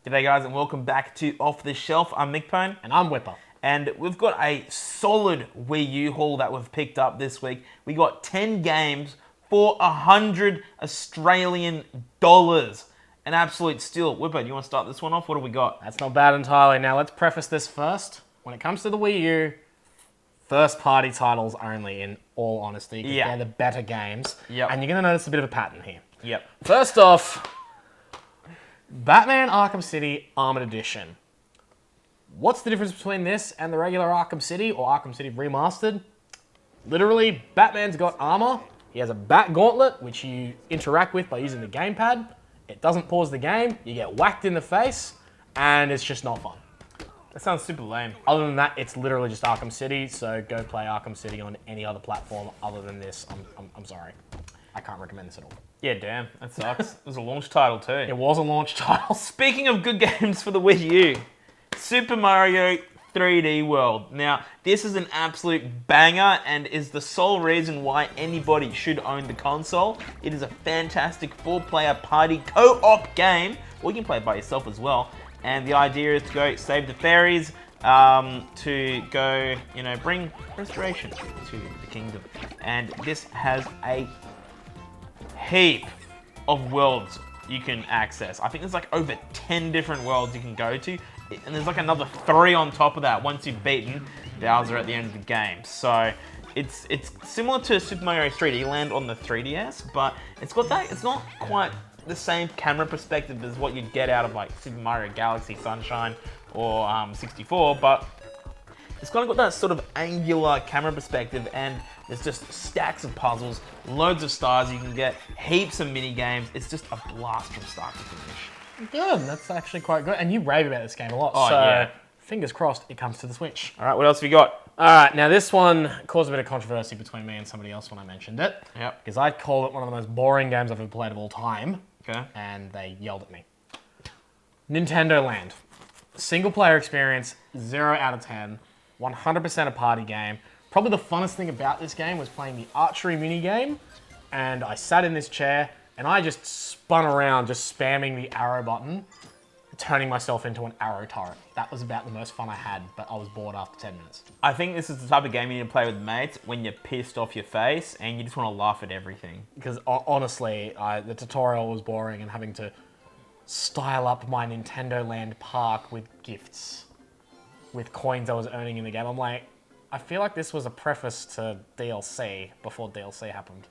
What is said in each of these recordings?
G'day guys and welcome back to Off the Shelf. I'm McPone. And I'm Whipper. And we've got a solid Wii U haul that we've picked up this week. We got 10 games for 100 Australian dollars. An absolute steal. Whipper, do you want to start this one off? What do we got? That's not bad entirely. Now let's preface this first. When it comes to the Wii U, first party titles only, in all honesty, because they're the better games. Yep. And you're going to notice a bit of a pattern here. Yep. First off, Batman Arkham City Armored Edition. What's the difference between this and the regular Arkham City or Arkham City Remastered? Literally, Batman's got armor. He has a bat gauntlet, which you interact with by using the gamepad. It doesn't pause the game. You get whacked in the face, and it's just not fun. That sounds super lame. Other than that, it's literally just Arkham City, so go play Arkham City on any other platform other than this. I'm sorry. I can't recommend this at all. Yeah, damn. That sucks. It was a launch title too. It was a launch title. Speaking of good games for the Wii U, Super Mario 3D World. Now, this is an absolute banger and is the sole reason why anybody should own the console. It is a fantastic 4-player party co-op game, or you can play it by yourself as well. And the idea is to go save the fairies, to go, bring restoration to the kingdom. And this has a heap of worlds you can access. I think there's like over 10 different worlds you can go to, and there's like another 3 on top of that once you've beaten Bowser at the end of the game. So it's similar to Super Mario 3D Land on the 3DS, but it's not quite the same camera perspective as what you'd get out of like Super Mario Galaxy Sunshine or 64, but it's kind of got that sort of angular camera perspective, and there's just stacks of puzzles, loads of stars you can get, heaps of mini games. It's just a blast from start to finish. Good, that's actually quite good. And you rave about this game a lot, Oh, so yeah. fingers crossed it comes to the Switch. All right, what else have you got? All right, now this one caused a bit of controversy between me and somebody else when I mentioned it. Yep. Because I called it one of the most boring games I've ever played of all time. Okay. And they yelled at me. Nintendo Land. Single player experience, 0 out of 10. 100% a party game. Probably the funnest thing about this game was playing the archery mini game, and I sat in this chair and I just spun around just spamming the arrow button, turning myself into an arrow turret. That was about the most fun I had, but I was bored after 10 minutes. I think this is the type of game you need to play with mates when you're pissed off your face and you just want to laugh at everything. Because honestly, the tutorial was boring, and having to style up my Nintendo Land park with gifts, with coins I was earning in the game. I'm like, I feel like this was a preface to DLC before DLC happened.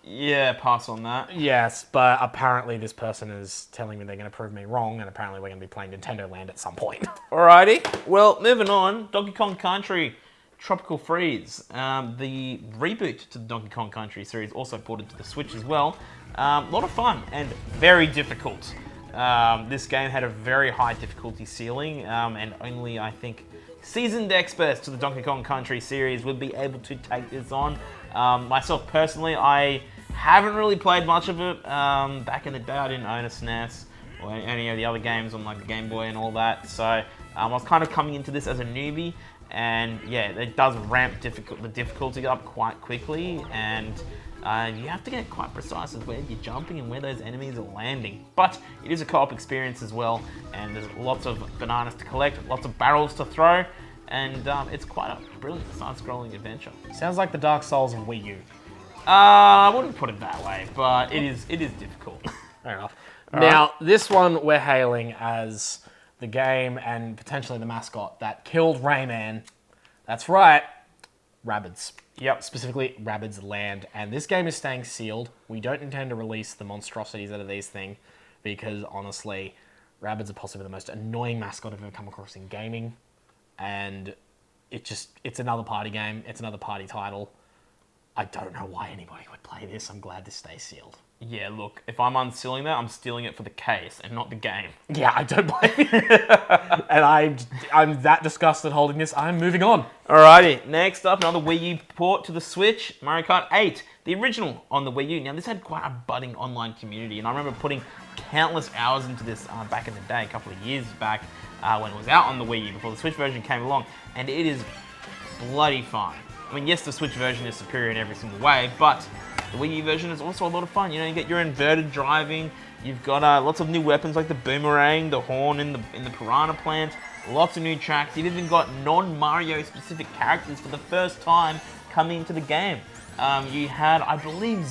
Yeah, pass on that. Yes, but apparently this person is telling me they're going to prove me wrong, and apparently we're going to be playing Nintendo Land at some point. Alrighty, well, moving on. Donkey Kong Country Tropical Freeze. The reboot to the Donkey Kong Country series, also ported to the Switch as well. A lot of fun and very difficult. This game had a very high difficulty ceiling, and only, I think, seasoned experts to the Donkey Kong Country series would be able to take this on. Myself personally, I haven't really played much of it. Back in the day, I didn't own a SNES or any of the other games on like the Game Boy and all that, so I was kind of coming into this as a newbie, and yeah, it does ramp the difficulty up quite quickly, and you have to get quite precise with where you're jumping and where those enemies are landing. But it is a co-op experience as well, and there's lots of bananas to collect, lots of barrels to throw, and it's quite a brilliant side-scrolling adventure. Sounds like the Dark Souls of Wii U. I wouldn't put it that way, but it is difficult. Fair enough. All Now, this one we're hailing as the game and potentially the mascot that killed Rayman. That's right, Rabbids. Yep. Specifically, Rabbids Land. And this game is staying sealed. We don't intend to release the monstrosities out of these things because, honestly, Rabbids are possibly the most annoying mascot I've ever come across in gaming. And it's another party game. It's another party title. I don't know why anybody would play this. I'm glad this stays sealed. Yeah, look, if I'm unsealing that, I'm stealing it for the case and not the game. Yeah, I don't blame you. And I'm that disgusted holding this. I'm moving on. Alrighty, next up, another Wii U port to the Switch, Mario Kart 8, the original on the Wii U. Now, this had quite a budding online community, and I remember putting countless hours into this back in the day, a couple of years back, when it was out on the Wii U, before the Switch version came along, and it is bloody fun. I mean, yes, the Switch version is superior in every single way, but the Wii U version is also a lot of fun. You know, you get your inverted driving, You've got lots of new weapons like the boomerang, the horn in the piranha plant. Lots of new tracks. You've even got non-Mario specific characters for the first time coming into the game. You had, I believe,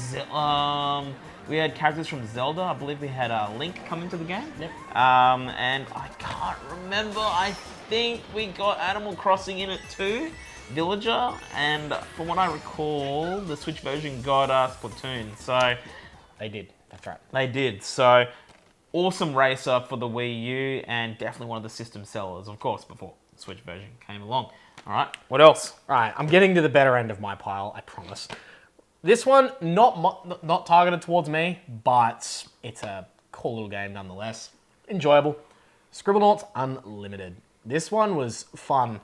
we had characters from Zelda. I believe we had Link come into the game. Yep. And I can't remember. I think we got Animal Crossing in it too, Villager. And from what I recall, the Switch version got Splatoon. So They did. That's right. they did. So awesome racer for the Wii U, and definitely one of the system sellers, of course, before the Switch version came along. All right, what else? All right, I'm getting to the better end of my pile, I promise. This one, not targeted towards me, but it's a cool little game nonetheless. Enjoyable. Scribblenauts Unlimited. This one was fun.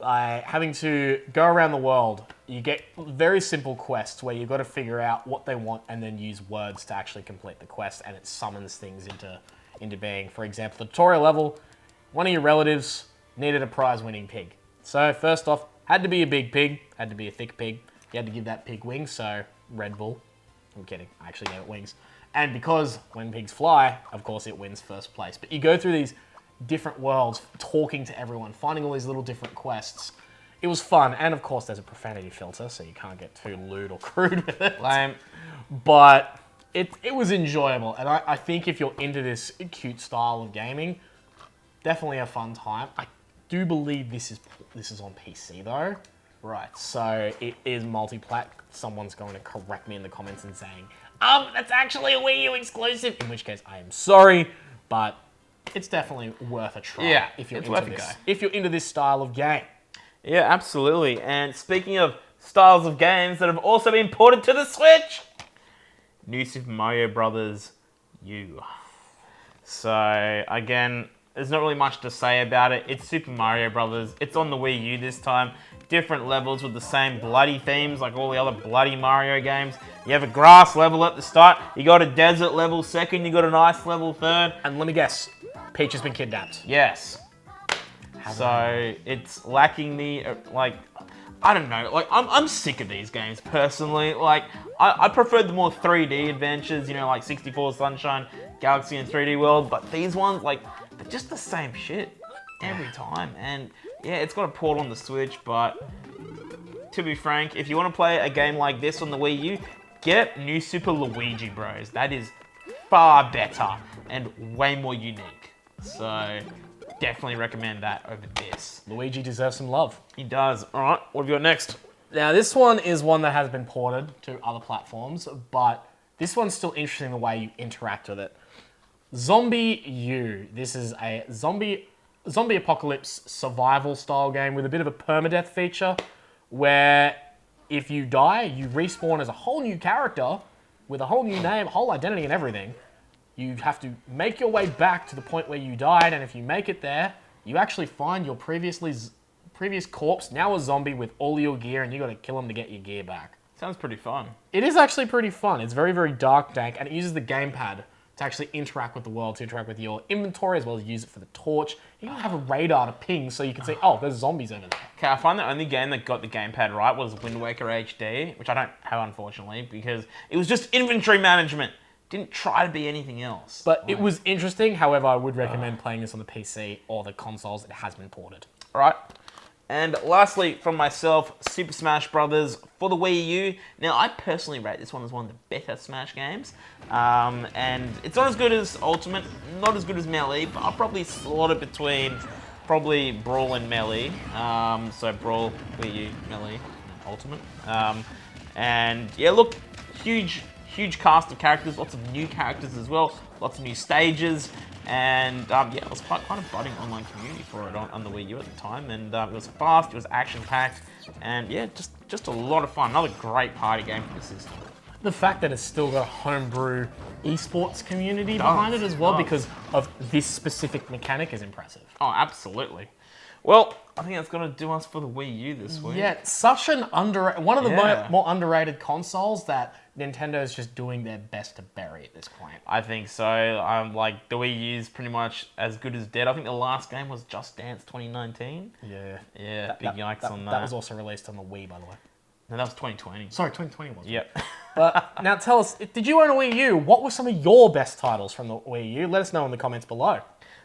Having to go around the world, you get very simple quests where you've got to figure out what they want and then use words to actually complete the quest, and it summons things into being. For example, the tutorial level, one of your relatives needed a prize-winning pig. So first off, had to be a big pig, had to be a thick pig. You had to give that pig wings, so Red Bull. I'm kidding, I actually gave it wings. And because when pigs fly, of course it wins first place. But you go through these different worlds, talking to everyone, finding all these little different quests. It was fun, and of course there's a profanity filter, so you can't get too lewd or crude with it. Lame. But it was enjoyable, and I think if you're into this cute style of gaming, definitely a fun time. I do believe this is on PC though. Right. So it is multi-plat. Someone's going to correct me in the comments and saying, that's actually a Wii U exclusive. In which case, I am sorry, but it's definitely worth a try. Yeah, if you're it's into worth a this. go. If you're into this style of game. Yeah, absolutely. And speaking of styles of games that have also been ported to the Switch, New Super Mario Brothers U. So again, there's not really much to say about it. It's Super Mario Brothers. It's on the Wii U this time. Different levels with the same bloody themes like all the other bloody Mario games. You have a grass level at the start. You got a desert level second. You got an ice level third. And let me guess, Peach has been kidnapped. Yes. So it's lacking the I don't know. Like I'm sick of these games personally. Like I prefer the more 3D adventures. You know, like 64 Sunshine, Galaxy, and 3D World. But these ones, like, they're just the same shit every time. And yeah, it's got a port on the Switch, but to be frank, if you want to play a game like this on the Wii U, get New Super Luigi Bros. That is far better and way more unique. So definitely recommend that over this. Luigi deserves some love. He does. All right, what have you got next? Now, this one is one that has been ported to other platforms, but this one's still interesting the way you interact with it. Zombie U. This is a zombie apocalypse survival style game with a bit of a permadeath feature where if you die, you respawn as a whole new character with a whole new name, whole identity and everything. You have to make your way back to the point where you died, and if you make it there, you actually find your previous corpse, now a zombie with all your gear, and you got to kill him to get your gear back. Sounds pretty fun. It is actually pretty fun. It's very, very dark, dank, and it uses the gamepad to actually interact with the world, to interact with your inventory, as well as use it for the torch. You can have a radar to ping so you can see, oh, there's zombies over there. Okay, I find the only game that got the gamepad right was Wind Waker HD, which I don't have, unfortunately, because it was just inventory management. Didn't try to be anything else. But it was interesting. However, I would recommend playing this on the PC or the consoles. It has been ported. All right. And lastly, from myself, Super Smash Brothers for the Wii U. Now, I personally rate this one as one of the better Smash games. And it's not as good as Ultimate, not as good as Melee, but I'll probably slot it between probably Brawl and Melee. So Brawl, Wii U, Melee, and Ultimate. And yeah, look, huge cast of characters, lots of new characters as well, lots of new stages. And yeah, it was quite a budding online community for it on the Wii U at the time, and it was fast, it was action-packed, and yeah, just a lot of fun. Another great party game for the system. The fact that it's still got a homebrew esports community behind it as well because of this specific mechanic is impressive. Oh, absolutely. Well, I think that's going to do us for the Wii U this week. Yeah, such an one of the more underrated consoles that Nintendo is just doing their best to bury at this point. I think so. Like, the Wii U is pretty much as good as dead. I think the last game was Just Dance 2019. Yeah. Yeah, big yikes on that. That was also released on the Wii, by the way. No, that was 2020. Sorry, 2020 was. Yep. But now tell us, did you own a Wii U? What were some of your best titles from the Wii U? Let us know in the comments below.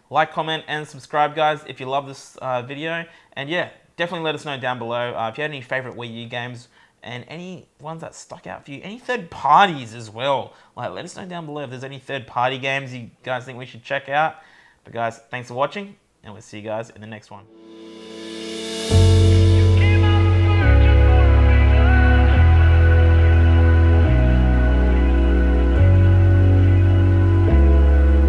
Like, comment, and subscribe, guys, if you love this video. And yeah, definitely let us know down below if you had any favorite Wii U games and any ones that stuck out for you. Any third parties as well. Like, let us know down below if there's any third party games you guys think we should check out. But guys, thanks for watching, and we'll see you guys in the next one.